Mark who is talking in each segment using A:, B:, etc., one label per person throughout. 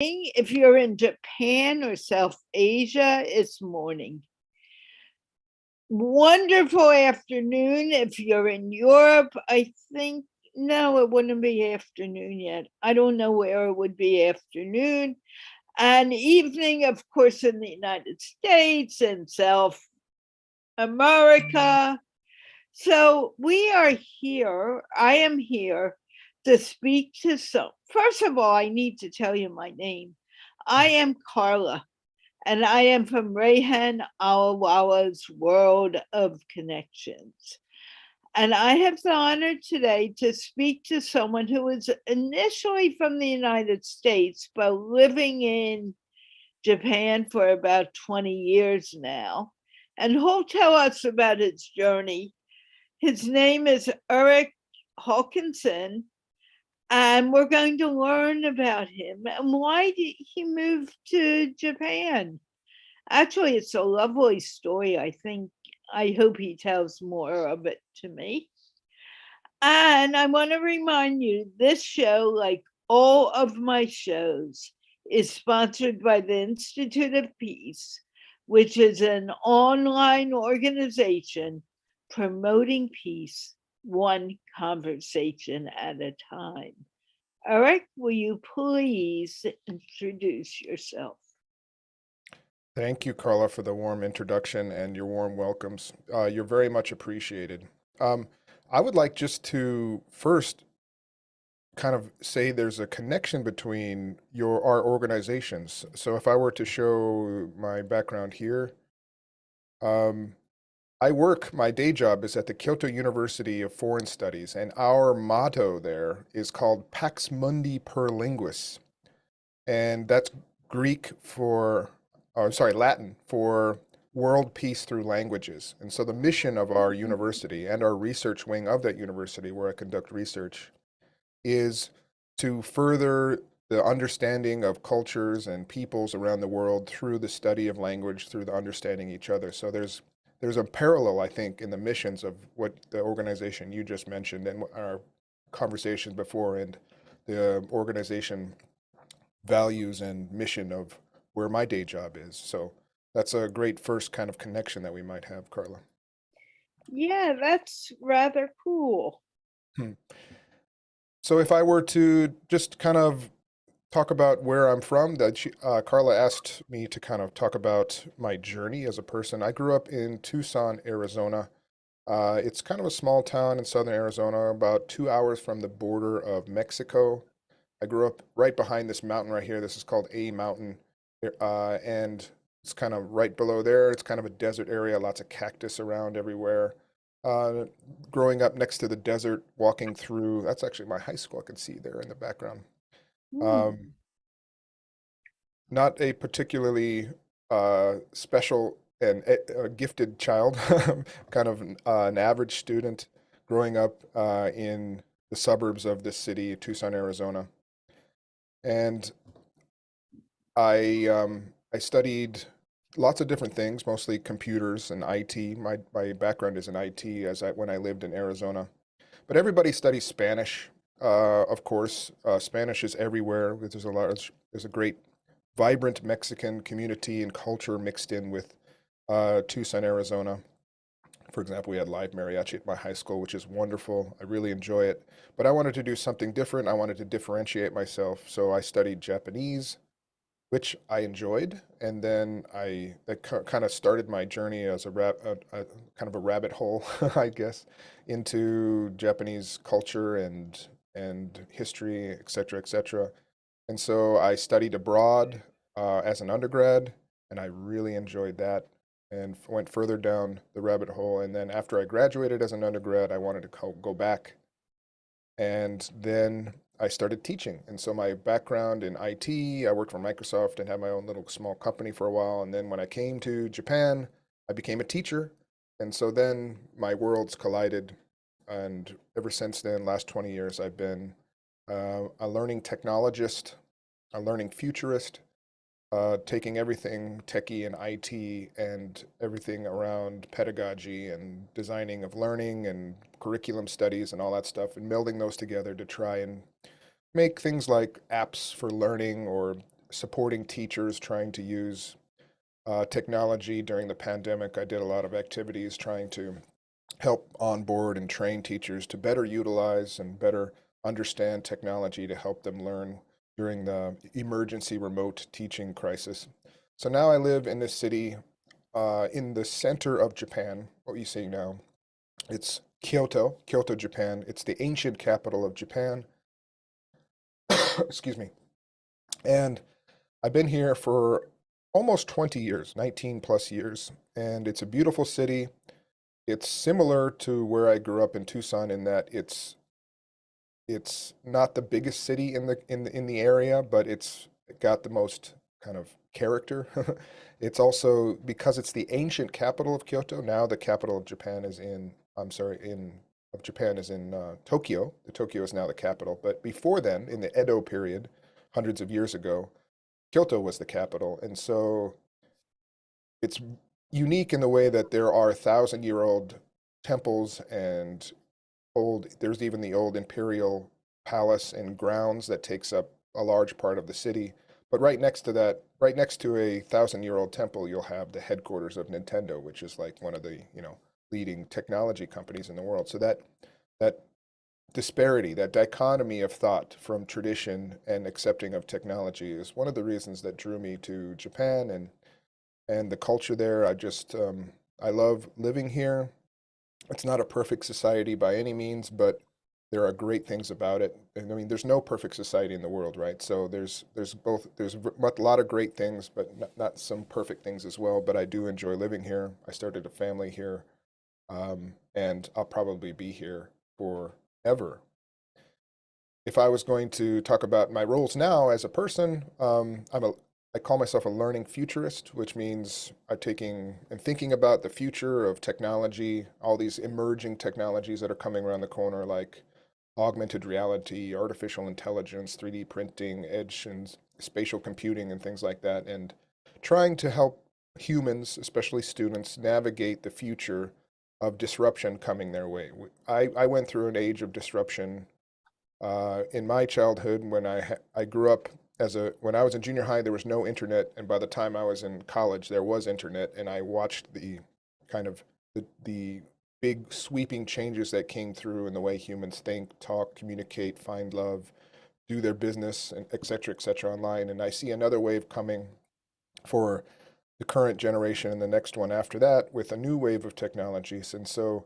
A: If you're in Japan or South Asia, it's morning. Wonderful afternoon. If you're in Europe, I think, no, it wouldn't be afternoon yet. I don't know where it would be afternoon. And evening, of course, in the United States and South America. So we are here. I am here to speak to some. First of all, I need to tell you my name. I am Carla, and I am from Rehan, Allahwala's World of Connections. And I have the honor today to speak to someone who is initially from the United States, but living in Japan for about 20 years now. And he'll tell us about his journey. His name is Eric Hawkinson, and we're going to learn about him and why did he move to Japan. Actually, it's a lovely story, I think. I hope he tells more of it to me. And I want to remind you, this show, like all of my shows, is sponsored by the Institute of Peace, which is an online organization promoting peace one conversation at a time. Eric, will you please introduce yourself?
B: Thank you, Carla, for the warm introduction and your warm welcomes. You're very much appreciated. Um, I would like just to first kind of say there's a connection between our organizations. So if I were to show my background here, um, my day job is at the Kyoto University of Foreign Studies, and our motto there is called Pax Mundi per Linguis. And that's Greek for, oh, sorry, Latin for world peace through languages. And so the mission of our university and our research wing of that university, where I conduct research, is to further the understanding of cultures and peoples around the world through the study of language, through the understanding each other. So there's a parallel, I think, in the missions of what the organization you just mentioned and our conversations before, and the organization values and mission of where my day job is. So that's a great first kind of connection that we might have, Carla.
A: Yeah, that's rather cool.
B: Hmm. So if I were to just kind of talk about where I'm from, Carla asked me to kind of talk about my journey as a person. I grew up in Tucson, Arizona. It's kind of a small town in southern Arizona, about 2 hours from the border of Mexico. I grew up right behind this mountain right here. This is called A Mountain, and it's kind of right below there. It's kind of a desert area, lots of cactus around everywhere. Uh, Growing up next to the desert, walking through, that's actually my high school. I can see there in the background. Um,
A: Hmm.
B: Not a particularly special and gifted child, kind of an average student growing up in the suburbs of this city, Tucson, Arizona. And I studied lots of different things, mostly computers and IT. My background is in IT when I lived in Arizona. But everybody studies Spanish, of course. Spanish is everywhere. There's a great, vibrant Mexican community and culture mixed in with Tucson, Arizona. For example, we had live mariachi at my high school, which is wonderful. I really enjoy it. But I wanted to do something different. I wanted to differentiate myself. So I studied Japanese, which I enjoyed. And then that kind of started my journey as a kind of a rabbit hole, I guess, into Japanese culture and history, et cetera, et cetera. And so I studied abroad as an undergrad, and I really enjoyed that and went further down the rabbit hole. And then after I graduated as an undergrad, I wanted to go back. And then I started teaching. And so my background in IT, I worked for Microsoft and had my own little small company for a while. And then when I came to Japan, I became a teacher. And so then my worlds collided. And ever since then, last 20 years, I've been a learning technologist, a learning futurist, taking everything techie and IT and everything around pedagogy and designing of learning and curriculum studies and all that stuff, and melding those together to try and make things like apps for learning or supporting teachers trying to use technology during the pandemic. I did a lot of activities trying to help onboard and train teachers to better utilize and better understand technology to help them learn during the emergency remote teaching crisis. So now I live in this city in the center of Japan, what you see now. It's Kyoto, Japan. It's the ancient capital of Japan. Excuse me. And I've been here for almost 20 years, 19 plus years, and it's a beautiful city. It's similar to where I grew up in Tucson in that it's not the biggest city in the area, but it's got the most kind of character. It's also because it's the ancient capital of Kyoto. Now the capital of Japan is in, I'm sorry, in of Japan is in Tokyo. The Tokyo is now the capital. But before then, in the Edo period, hundreds of years ago, Kyoto was the capital. And so it's unique in the way that there are 1,000-year-old temples and there's even the old imperial palace and grounds that takes up a large part of the city. But right next to that, right next to a 1,000-year-old temple, you'll have the headquarters of Nintendo, which is like one of the, leading technology companies in the world. So that disparity, that dichotomy of thought from tradition and accepting of technology is one of the reasons that drew me to Japan and the culture there. I love living here. It's not a perfect society by any means, but there are great things about it. And I mean, there's no perfect society in the world, right? So there's a lot of great things, but not some perfect things as well. But I do enjoy living here. I started a family here, and I'll probably be here forever. If I was going to talk about my roles now as a person, I call myself a learning futurist, which means I'm taking and thinking about the future of technology, all these emerging technologies that are coming around the corner, like augmented reality, artificial intelligence, 3D printing, edge and spatial computing, and things like that, and trying to help humans, especially students, navigate the future of disruption coming their way. I went through an age of disruption in my childhood when I grew up when I was in junior high, there was no internet, and by the time I was in college, there was internet, and I watched the kind of the big sweeping changes that came through in the way humans think, talk, communicate, find love, do their business, and et cetera, online. And I see another wave coming for the current generation and the next one after that with a new wave of technologies. And so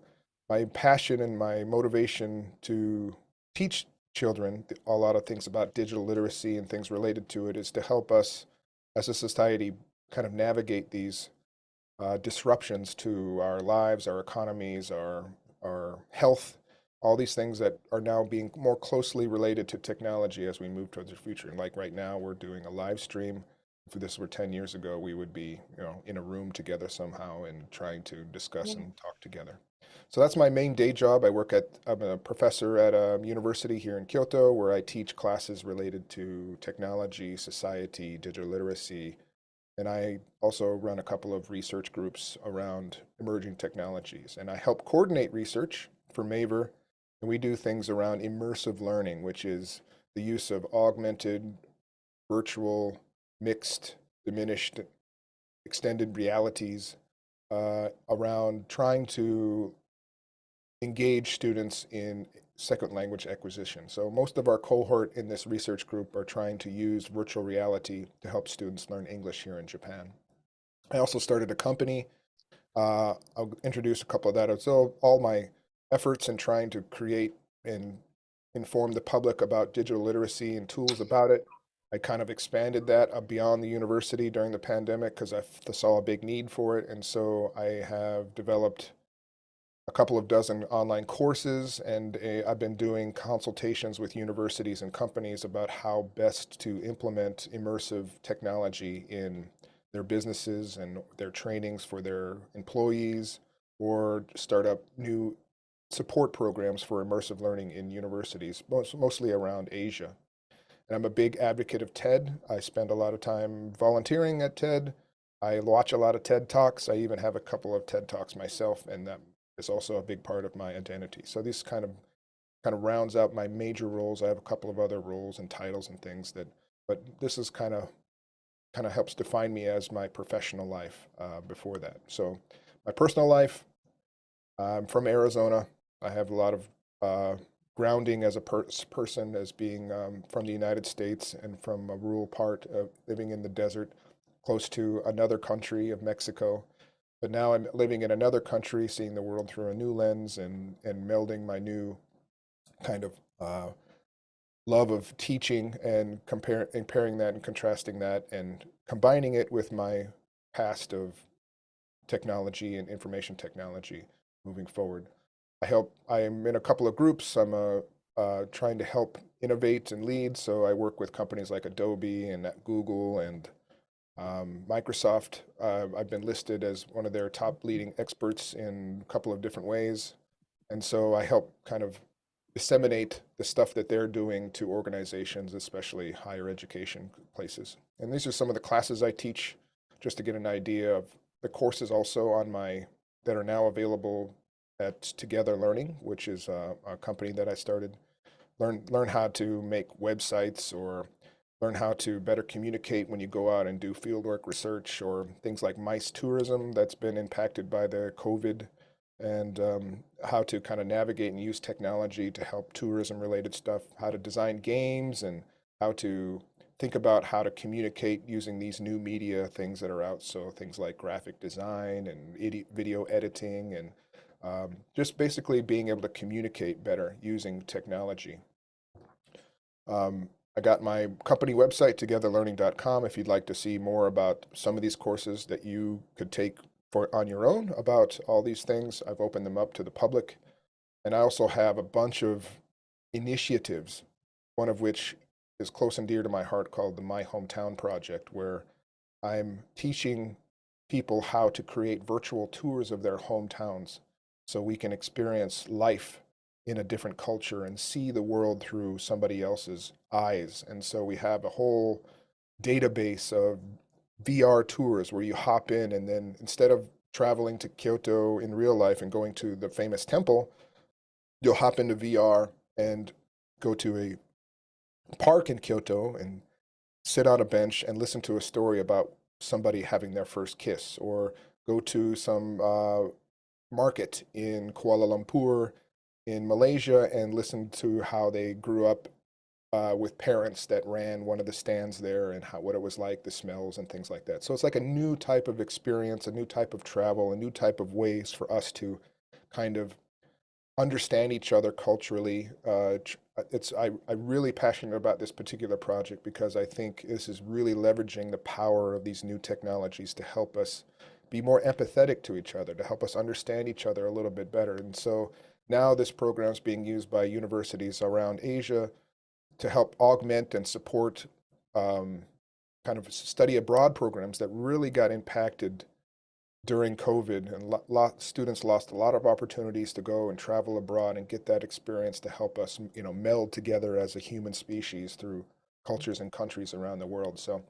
B: my passion and my motivation to teach children a lot of things about digital literacy and things related to it is to help us as a society kind of navigate these disruptions to our lives, our economies, our health, all these things that are now being more closely related to technology as we move towards the future. And like right now, we're doing a live stream. If this were 10 years ago, we would be, in a room together somehow and trying to discuss and talk together. So that's my main day job. I'm a professor at a university here in Kyoto where I teach classes related to technology, society, digital literacy, and I also run a couple of research groups around emerging technologies. And I help coordinate research for Maver, and we do things around immersive learning, which is the use of augmented, virtual, mixed, diminished, extended realities around trying to engage students in second language acquisition. So most of our cohort in this research group are trying to use virtual reality to help students learn English here in Japan. I also started a company. I'll introduce a couple of that. So all my efforts in trying to create and inform the public about digital literacy and tools about it, I kind of expanded that beyond the university during the pandemic because I saw a big need for it. And so I have developed a couple of dozen online courses, and I've been doing consultations with universities and companies about how best to implement immersive technology in their businesses and their trainings for their employees, or start up new support programs for immersive learning in universities, mostly around Asia. And I'm a big advocate of TED. I spend a lot of time volunteering at TED. I watch a lot of TED Talks. I even have a couple of TED Talks myself, and that is also a big part of my identity. So this kind of rounds out my major roles. I have a couple of other roles and titles and things but this is kind of kind of helps define me as my professional life before that. So my personal life, I'm from Arizona. I have a lot of grounding as a person, as being from the United States and from a rural part of living in the desert, close to another country of Mexico. But now I'm living in another country, seeing the world through a new lens and melding my new kind of love of teaching and comparing that and contrasting that and combining it with my past of technology and information technology moving forward. I'm in a couple of groups. I'm trying to help innovate and lead. So I work with companies like Adobe and at Google and Microsoft. I've been listed as one of their top leading experts in a couple of different ways. And so I help kind of disseminate the stuff that they're doing to organizations, especially higher education places. And these are some of the classes I teach, just to get an idea of the courses also that are now available at Together Learning, which is a company that I started. Learn how to make websites, or learn how to better communicate when you go out and do fieldwork research, or things like mice tourism that's been impacted by the COVID, and how to kind of navigate and use technology to help tourism related stuff, how to design games, and how to think about how to communicate using these new media things that are out. So things like graphic design and video editing, and just basically being able to communicate better using technology. I got my company website, togetherlearning.com, if you'd like to see more about some of these courses that you could take on your own about all these things. I've opened them up to the public. And I also have a bunch of initiatives, one of which is close and dear to my heart, called the My Hometown Project, where I'm teaching people how to create virtual tours of their hometowns so we can experience life in a different culture and see the world through somebody else's eyes. And so we have a whole database of VR tours where you hop in, and then instead of traveling to Kyoto in real life and going to the famous temple, you'll hop into VR and go to a park in Kyoto and sit on a bench and listen to a story about somebody having their first kiss, or go to some market in Kuala Lumpur in Malaysia and listen to how they grew up with parents that ran one of the stands there, and what it was like, the smells and things like that. So it's like a new type of experience, a new type of travel, a new type of ways for us to kind of understand each other culturally. I'm really passionate about this particular project because I think this is really leveraging the power of these new technologies to help us be more empathetic to each other, to help us understand each other a little bit better. And so now this program is being used by universities around Asia to help augment and support kind of study abroad programs that really got impacted during COVID, and students lost a lot of opportunities to go and travel abroad and get that experience to help us, meld together as a human species through cultures and countries around the world. So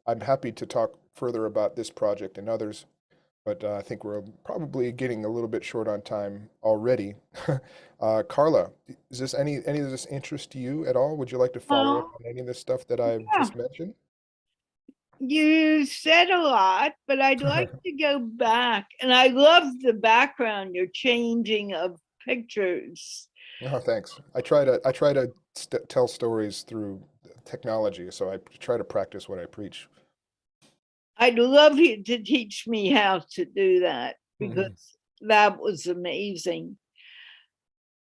B: I'm happy to talk further about this project and others, but I think we're probably getting a little bit short on time already. Carla, is this any of this interest you at all? Would you like to follow up
A: Well,
B: on any of this stuff that I've
A: yeah,
B: just mentioned?
A: you said a lot, but I'd like to go back. And I love the background you're changing of pictures.
B: Oh, thanks. I try to tell stories through technology, so I try to practice what I preach.
A: I'd love you to teach me how to do that,
B: Mhm.
A: because that was amazing.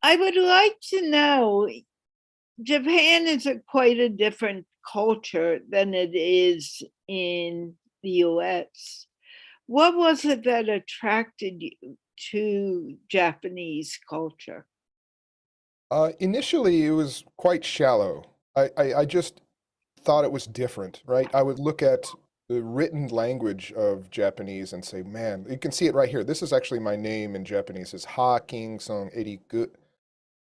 A: I would like to know, Japan is quite a different culture than it is in the US. What was it that attracted you to Japanese culture?
B: Initially, it was quite shallow. I just thought it was different, right? I would look at the written language of Japanese and say, man, you can see it right here. This is actually my name in Japanese. It's Hawkinson Eric,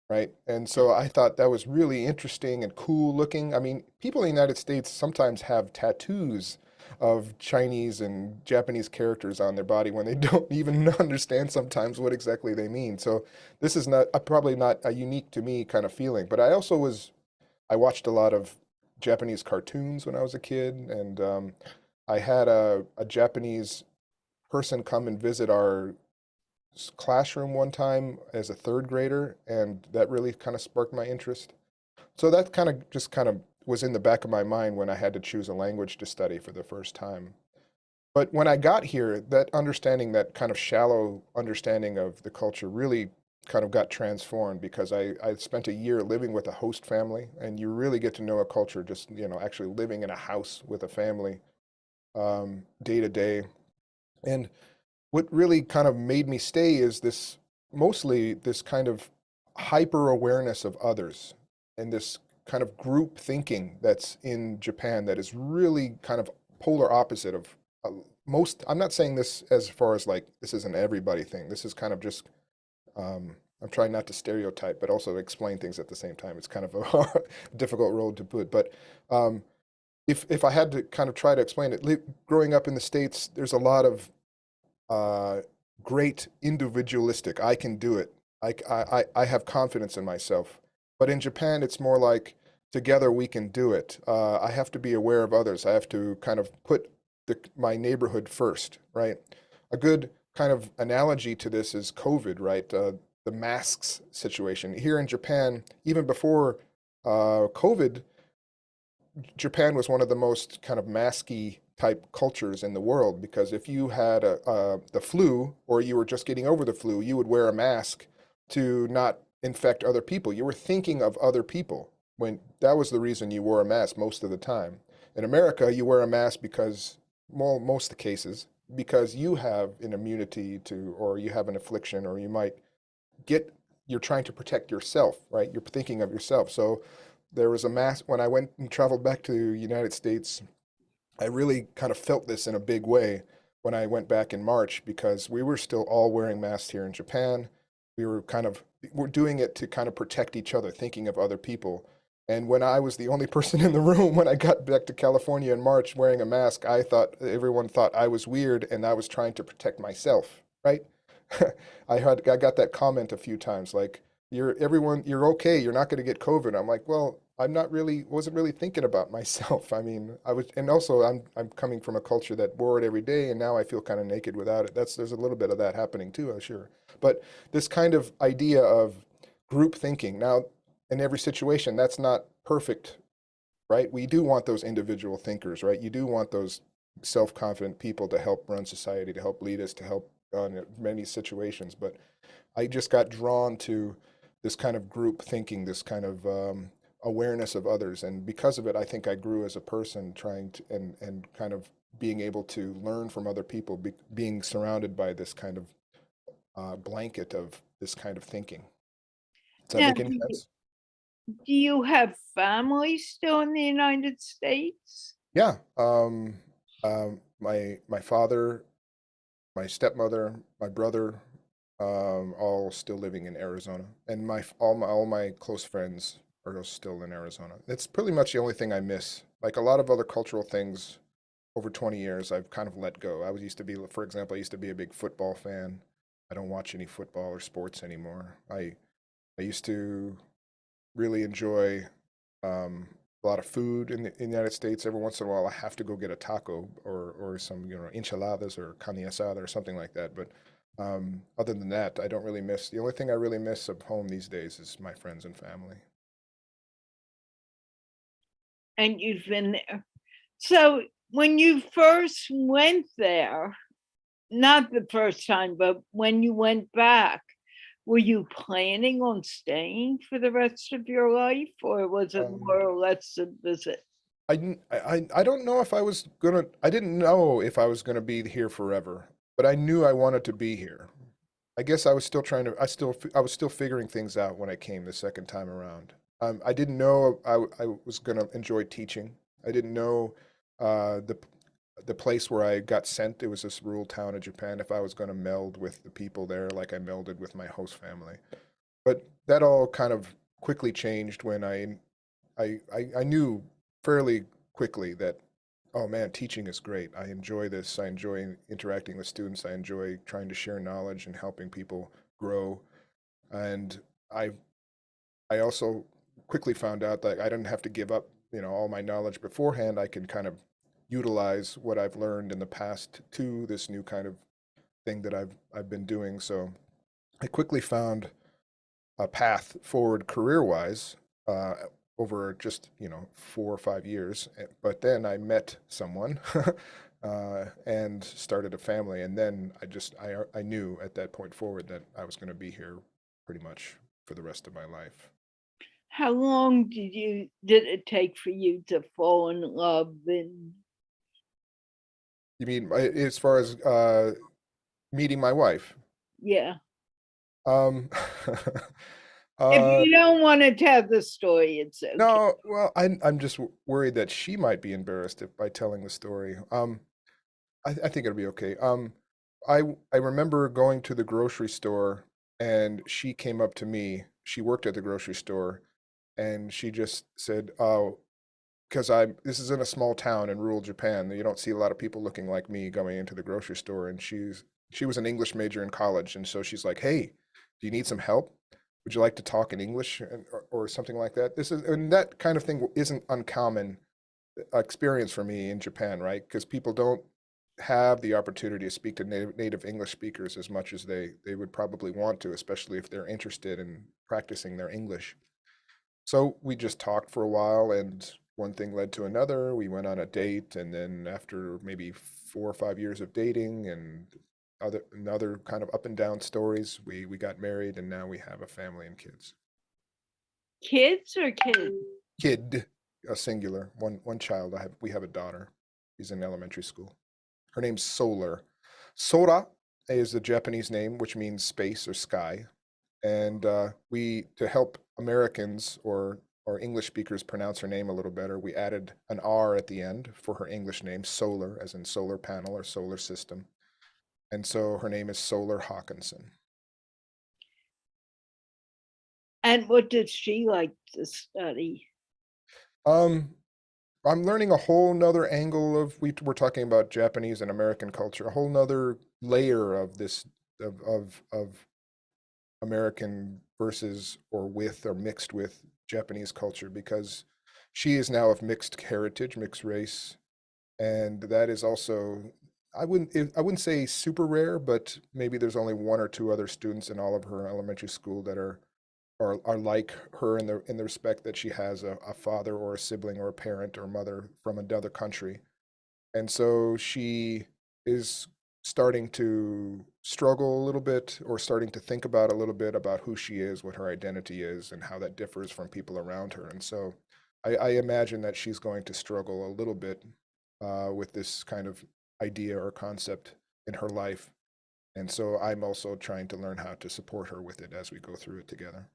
B: right? And so I thought that was really interesting and cool looking. I mean, people in the United States sometimes have tattoos of Chinese and Japanese characters on their body when they don't even understand sometimes what exactly they mean. So this is not probably not a unique to me kind of feeling. But I watched a lot of Japanese cartoons when I was a kid, and I had a Japanese person come and visit our classroom one time as a third grader, and that really kind of sparked my interest. So that kind of just kind of was in the back of my mind when I had to choose a language to study for the first time. But when I got here, that understanding, that kind of shallow understanding of the culture really kind of got transformed because I spent a year living with a host family, and you really get to know a culture just, actually living in a house with a family day to day. And what really kind of made me stay is this mostly this kind of hyper awareness of others and this kind of group thinking that's in Japan that is really kind of polar opposite of most. I'm not saying this as far as like this is an everybody thing. This is kind of just I'm trying not to stereotype, but also explain things at the same time. It's kind of a difficult role to put, but um, if I had to kind of try to explain it, growing up in the States, there's a lot of uh, great individualistic. I can do it. I have confidence in myself. But in Japan, it's more like together we can do it. I have to be aware of others. I have to kind of put my neighborhood first, right? A good kind of analogy to this is COVID, right? The masks situation. Here in Japan, even before COVID, Japan was one of the most kind of masky type cultures in the world because if you had the flu or you were just getting over the flu, you would wear a mask to not infect other people. You were thinking of other people when that was the reason you wore a mask most of the time. In America, you wear a mask because, well, most of the cases, because you have an immunity to, or you have an affliction, or you might you're trying to protect yourself, right? You're thinking of yourself. So there was a mask when I went and traveled back to the United States. I really kind of felt this in a big way when I went back in March because we were still all wearing masks here in Japan. We're doing it to kind of protect each other, thinking of other people. And when I was the only person in the room when I got back to California in March wearing a mask, I thought everyone thought I was weird and I was trying to protect myself, right? I got that comment a few times like you're okay, you're not going to get COVID. I'm like, well, I'm not really wasn't really thinking about myself. I mean, I was, and also I'm coming from a culture that wore it every day, and now I feel kind of naked without it. There's a little bit of that happening too, I'm sure. But this kind of idea of group thinking now in every situation, that's not perfect, right? We do want those individual thinkers, right? You do want those self-confident people to help run society, to help lead us, to help on many situations. But I just got drawn to this kind of group thinking, this kind of awareness of others, and because of it, I think I grew as a person, trying to and kind of being able to learn from other people, being surrounded by this kind of blanket of this kind of thinking. Does that
A: Now,
B: make any sense?
A: do you have family still in the United States?
B: Yeah. My father, my stepmother, my brother, all still living in Arizona, and all my close friends are still in Arizona. It's pretty much the only thing I miss. Like a lot of other cultural things, over 20 years, I've kind of let go. Used to be, for example, I used to be a big football fan. I don't watch any football or sports anymore. I used to really enjoy a lot of food in the United States. Every once in a while, I have to go get a taco or some enchiladas or carne asada or something like that. But other than that, I don't really miss. The only thing I really miss of home these days is my friends and family.
A: And you've been there. So when you first went there, not the first time, but when you went back, were you planning on staying for the rest of your life, or was it more
B: Um,
A: or less a visit?
B: I don't know if I was gonna. I didn't know if I was gonna be here forever, but I knew I wanted to be here. I guess I was still trying to. I was still figuring things out when I came the second time around. I didn't know I was gonna enjoy teaching. I didn't know the place where I got sent. It was this rural town in Japan. If I was gonna meld with the people there, like I melded with my host family, but that all kind of quickly changed when I knew fairly quickly that, oh man, teaching is great. I enjoy this. I enjoy interacting with students. I enjoy trying to share knowledge and helping people grow. And I I also quickly found out that I didn't have to give up all my knowledge beforehand, I can kind of utilize what I've learned in the past to this new kind of thing that I've been doing. So I quickly found a path forward career-wise uh, over just 4 or 5 years. But then I met someone and started a family, and then I knew at that point forward that I was going to be here pretty much for the rest of my life.
A: How long did it take for you to fall in love? And
B: You mean as far as meeting my wife?
A: yeah,
B: Um,
A: if
B: uh,
A: you don't want to tell the story, it's okay.
B: no, well, I'm just worried that she might be embarrassed by telling the story. I think it'll be okay. I remember going to the grocery store, and she came up to me. She worked at the grocery store, and she just said, "Oh, because this is in a small town in rural Japan. You don't see a lot of people looking like me going into the grocery store." And she was an English major in college, and so she's like, "Hey, do you need some help? Would you like to talk in English or something like that?" And that kind of thing isn't uncommon experience for me in Japan, right? Because people don't have the opportunity to speak to native English speakers as much as they would probably want to, especially if they're interested in practicing their English. So we just talked for a while, and one thing led to another. We went on a date, and then after maybe 4 or 5 years of dating and other kind of up and down stories, we got married, and now we have a family and kids.
A: Kids or kids?
B: Kid, a singular, one child. We have a daughter. She's in elementary school. Her name's Solar. Sora is the Japanese name, which means space or sky. And we, to help Americans or English speakers pronounce her name a little better, we added an R at the end for her English name, Solar, as in solar panel or solar system. And so her name is Solar Hawkinson.
A: And what did she like to study?
B: Um, I'm learning a whole nother angle of we're talking about Japanese and American culture, a whole nother layer of this of American versus or with or mixed with Japanese culture, because she is now of mixed heritage, mixed race, and that is also I wouldn't say super rare, but maybe there's only one or two other students in all of her elementary school that are like her in the respect that she has a father or a sibling or a parent or mother from another country. And so she is starting to struggle a little bit, or starting to think about a little bit about who she is, what her identity is, and how that differs from people around her. And so I imagine that she's going to struggle a little bit with this kind of idea or concept in her life. And so I'm also trying to learn how to support her with it as we go through it together.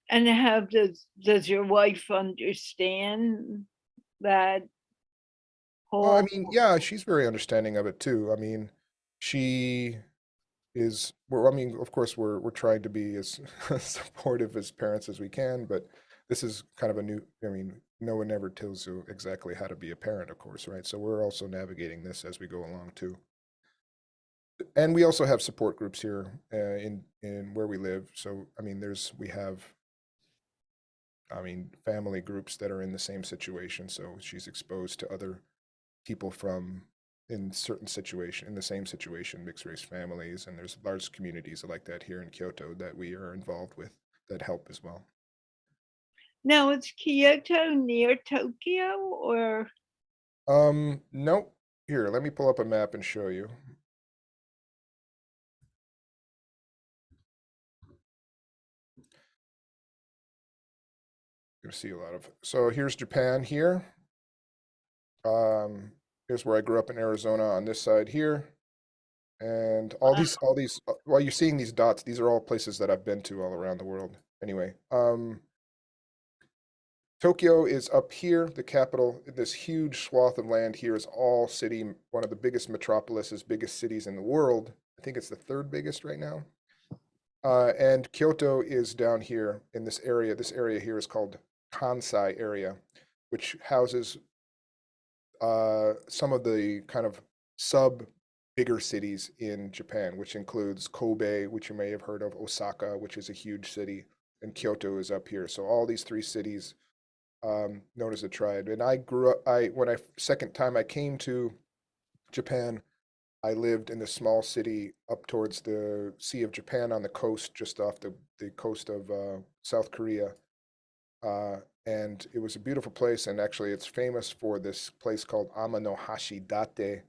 A: And how does your wife understand that
B: Well, I
A: whole?
B: mean, yeah, she's very understanding of it too. I mean, she I mean, of course, we're trying to be as supportive as parents as we can, but this is kind of a new, I mean, no one ever tells you exactly how to be a parent, of course, right? So we're also navigating this as we go along too. And we also have support groups here in where we live. So I mean, we have, I mean, family groups that are in the same situation. So she's exposed to other people from in the same situation, mixed race families, and there's large communities like that here in Kyoto that we are involved with that help as well.
A: Now, is Kyoto near Tokyo or?
B: Nope. Here, let me pull up a map and show you. You'll see a lot of. So here's Japan here. Um, Here's where I grew up in Arizona on this side here. And while you're seeing these dots, these are all places that I've been to all around the world. Anyway, Tokyo is up here, the capital. This huge swath of land here is all city, one of the biggest metropolises, biggest cities in the world. I think it's the third biggest right now. And Kyoto is down here in this area. This area here is called Kansai area, which houses some of the kind of sub bigger cities in Japan, which includes Kobe, which you may have heard of, Osaka, which is a huge city, and Kyoto is up here. So all these three cities known as a tribe. And I grew up. When I second time I came to Japan, I lived in a small city up towards the Sea of Japan on the coast, just off the coast of South Korea. And it was a beautiful place. And actually, it's famous for this place called Amanohashi Date.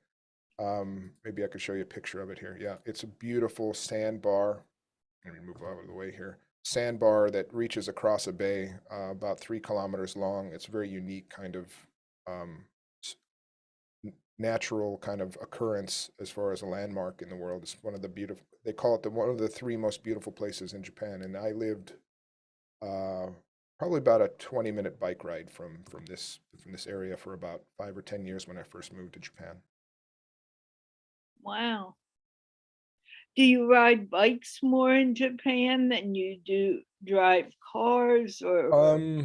B: Maybe I could show you a picture of it here. Yeah, it's a beautiful sandbar. Let me move out of the way here. Sandbar that reaches across a bay, about 3 kilometers long. It's a very unique kind of um, natural kind of occurrence as far as a landmark in the world. It's one of the beautiful. They call it one of the 3 most beautiful places in Japan. And I lived uh, probably about a 20-minute bike ride from this area for about 5 or 10 years when I first moved to Japan.
A: Wow. Do you ride bikes more in Japan than you do drive cars or?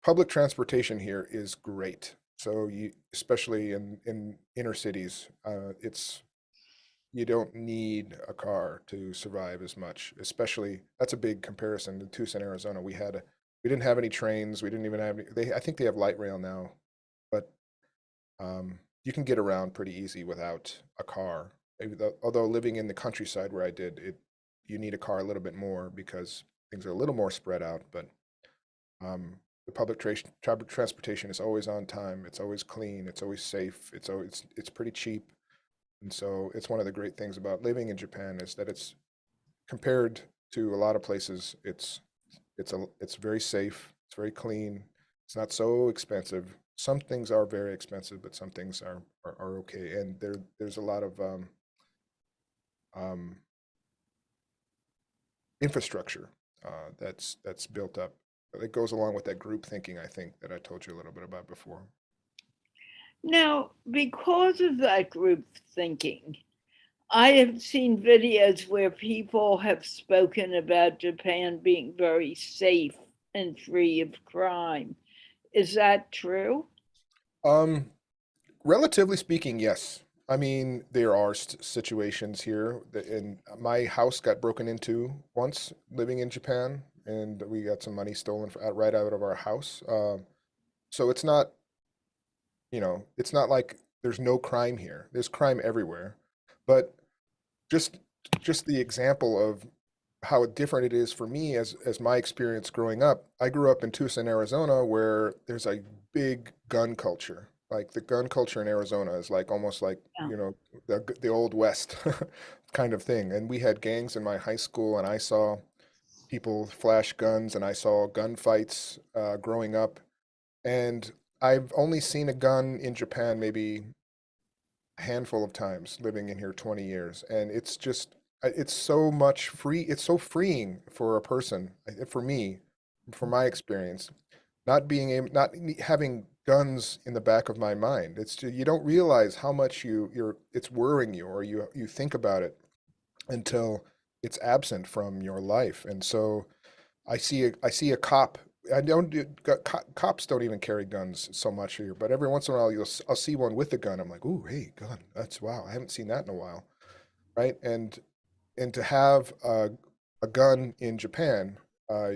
B: Public transportation here is great. So especially in inner cities, you don't need a car to survive as much. Especially that's a big comparison to Tucson, Arizona. We didn't have any trains. We didn't even have I think they have light rail now, but you can get around pretty easy without a car. Although living in the countryside where I did it, you need a car a little bit more because things are a little more spread out. But the public transportation is always on time. It's always clean. It's always safe. It's pretty cheap. And so it's one of the great things about living in Japan is that it's compared to a lot of places, it's very safe, it's very clean, it's not so expensive. Some things are very expensive, but some things are okay. And there's a lot of um, infrastructure that's built up. It goes along with that group thinking, I think, that I told you a little bit about before.
A: Now, because of that group thinking, I have seen videos where people have spoken about Japan being very safe and free of crime. Is that true?
B: Um, Relatively speaking, yes. I mean, there are situations here and my house got broken into once living in Japan, and we got some money stolen right out of our house. So it's not like there's no crime here. There's crime everywhere, but just just the example of how different it is for me as my experience growing up. I grew up in Tucson, Arizona, where there's a big gun culture. Like the gun culture in Arizona is like almost like,
A: Yeah.
B: the old West kind of thing. And we had gangs in my high school, and I saw people flash guns, and I saw gunfights growing up. And I've only seen a gun in Japan maybe a handful of times living in here 20 years. And it's so much free. It's so freeing for a person, for me, from my experience, not having guns in the back of my mind. You don't realize how much it's worrying you, or you think about it until it's absent from your life. And so I see a cop. I don't do, cops don't even carry guns so much here, but every once in a while I'll see one with a gun. I'm like, ooh, hey, gun. That's wow. I haven't seen that in a while, right? And to have a gun in Japan, uh,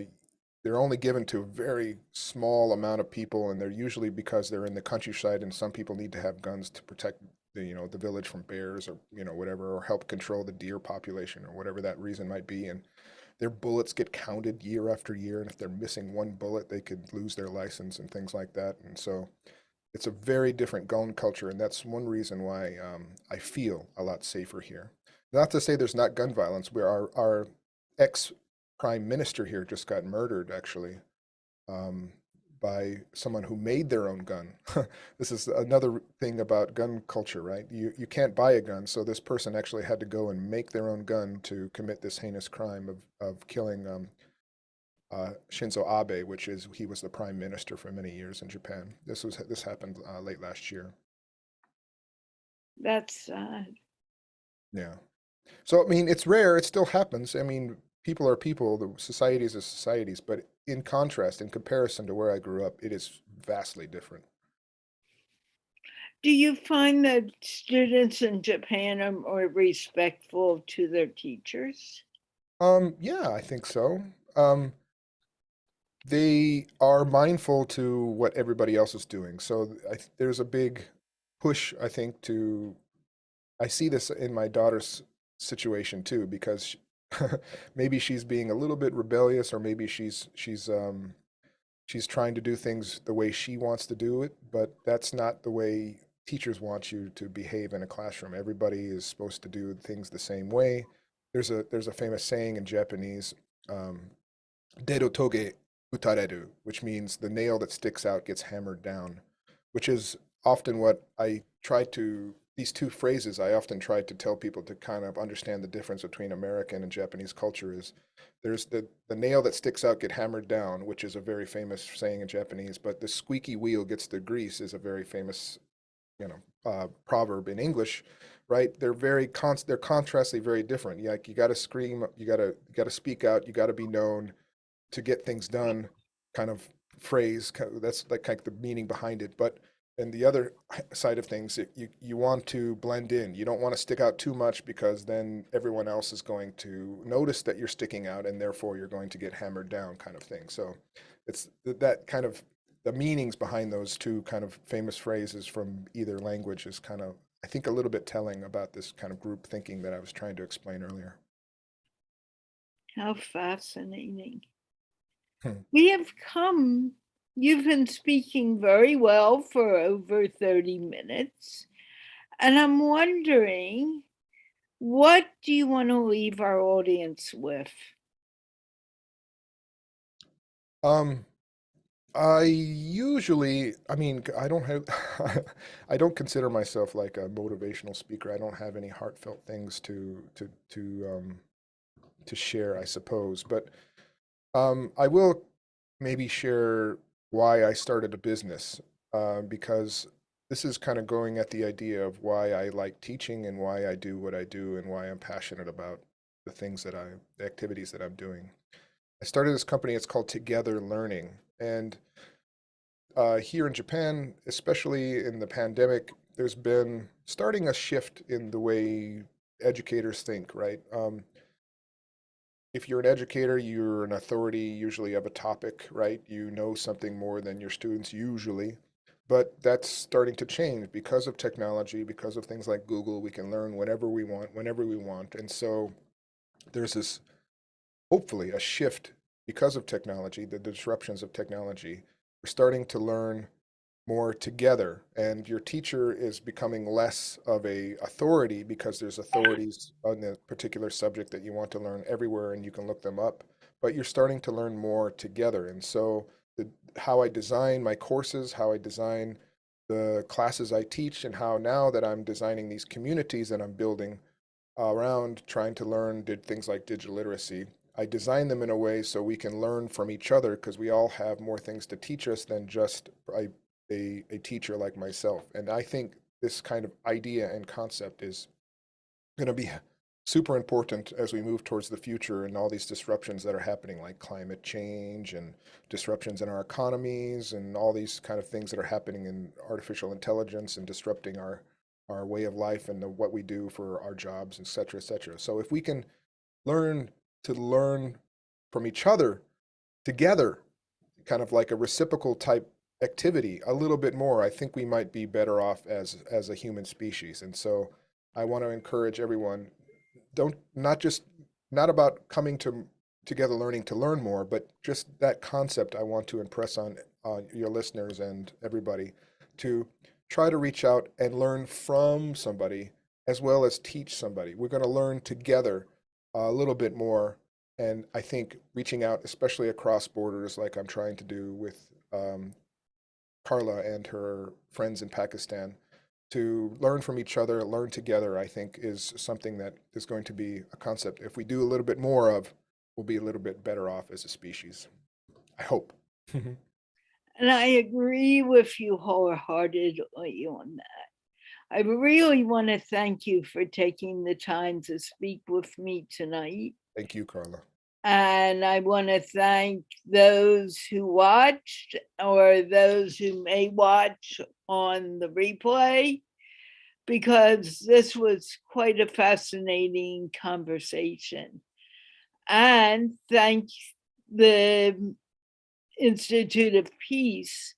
B: they're only given to a very small amount of people, and they're usually because they're in the countryside, and some people need to have guns to protect the village from bears, or whatever, or help control the deer population, or whatever that reason might be. And their bullets get counted year after year, and if they're missing one bullet, they could lose their license and things like that. And so it's a very different gun culture, and that's one reason why I feel a lot safer here. Not to say there's not gun violence. Where our ex prime minister here just got murdered, actually, um, by someone who made their own gun. This is another thing about gun culture, right? You can't buy a gun, so this person actually had to go and make their own gun to commit this heinous crime of killing Shinzo Abe, he was the prime minister for many years in Japan. This happened late last year.
A: That's sad.
B: Yeah. So I mean, it's rare. It still happens. I mean, people are people. The societies are societies. But in contrast, in comparison to where I grew up, it is vastly different.
A: Do you find that students in Japan are more respectful to their teachers?
B: Yeah, I think so. Um, they are mindful to what everybody else is doing. So there's a big push, I think, to I see this in my daughter's situation too, because maybe she's being a little bit rebellious, or maybe she's trying to do things the way she wants to do it, but that's not the way teachers want you to behave in a classroom. Everybody is supposed to do things the same way. There's a famous saying in Japanese, um, "Dedo toge utareru," which means the nail that sticks out gets hammered down, which is often what I try to, these two phrases, I often try to tell people to kind of understand the difference between American and Japanese culture is there's the nail that sticks out get hammered down, which is a very famous saying in Japanese, but the squeaky wheel gets the grease is a very famous, proverb in English, right? They're contrastly very different. Like you got to scream, you got to speak out, you got to be known to get things done kind of phrase. That's like kind of the meaning behind it. But and the other side of things, you want to blend in. You don't want to stick out too much because then everyone else is going to notice that you're sticking out, and therefore you're going to get hammered down, kind of thing. So it's that kind of the meanings behind those two kind of famous phrases from either language is kind of, I think, a little bit telling about this kind of group thinking that I was trying to explain earlier.
A: How fascinating.
B: Hmm.
A: We have come, you've been speaking very well for over 30 minutes. And I'm wondering, what do you want to leave our audience with?
B: Um, I usually, I mean, I don't have, I don't consider myself like a motivational speaker. I don't have any heartfelt things to share, I suppose. But I will maybe share why I started a business, because this is kind of going at the idea of why I like teaching and why I do what I do and why I'm passionate about the activities that I'm doing. I started this company. It's called Together Learning, and here in Japan, especially in the pandemic, there's been starting a shift in the way educators think, right? If you're an educator, you're an authority usually of a topic, right? You know something more than your students usually. But that's starting to change because of technology, because of things like Google. We can learn whatever we want, whenever we want. And so there's this, hopefully, a shift because of technology, the disruptions of technology. We're starting to learn more together, and your teacher is becoming less of a authority because there's authorities on the particular subject that you want to learn everywhere and you can look them up, but you're starting to learn more together. And so how I design my courses, how I design the classes I teach, and how now that I'm designing these communities that I'm building around trying to learn did things like digital literacy, I design them in a way so we can learn from each other because we all have more things to teach us than just a teacher like myself. And I think this kind of idea and concept is going to be super important as we move towards the future and all these disruptions that are happening, like climate change and disruptions in our economies and all these kind of things that are happening in artificial intelligence and disrupting our way of life and what we do for our jobs, et cetera, et cetera. So if we can learn to learn from each other together, kind of like a reciprocal type activity a little bit more, I think we might be better off as a human species. And so I want to encourage everyone, don't not just not about coming to together learning to learn more, but just that concept I want to impress on your listeners and everybody to try to reach out and learn from somebody as well as teach somebody. We're going to learn together a little bit more. And I think reaching out, especially across borders, like I'm trying to do with Carla and her friends in Pakistan, to learn from each other, learn together, I think is something that is going to be a concept. If we do a little bit more of, we'll be a little bit better off as a species. I hope.
A: And I agree with you wholeheartedly on that. I really want to thank you for taking the time to speak with me tonight.
B: Thank you, Carla.
A: And I want to thank those who watched or those who may watch on the replay, because this was quite a fascinating conversation. And thank the Institute of Peace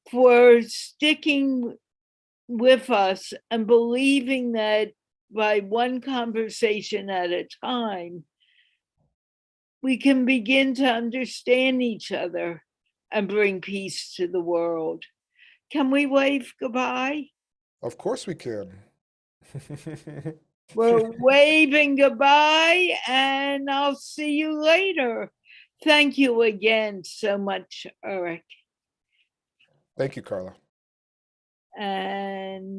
A: for sticking with us and believing that by one conversation at a time, we can begin to understand each other and bring peace to the world. Can we wave goodbye?
B: Of course we can.
A: We're waving goodbye, and I'll see you later. Thank you again so much, Eric.
B: Thank you, Carla.
A: And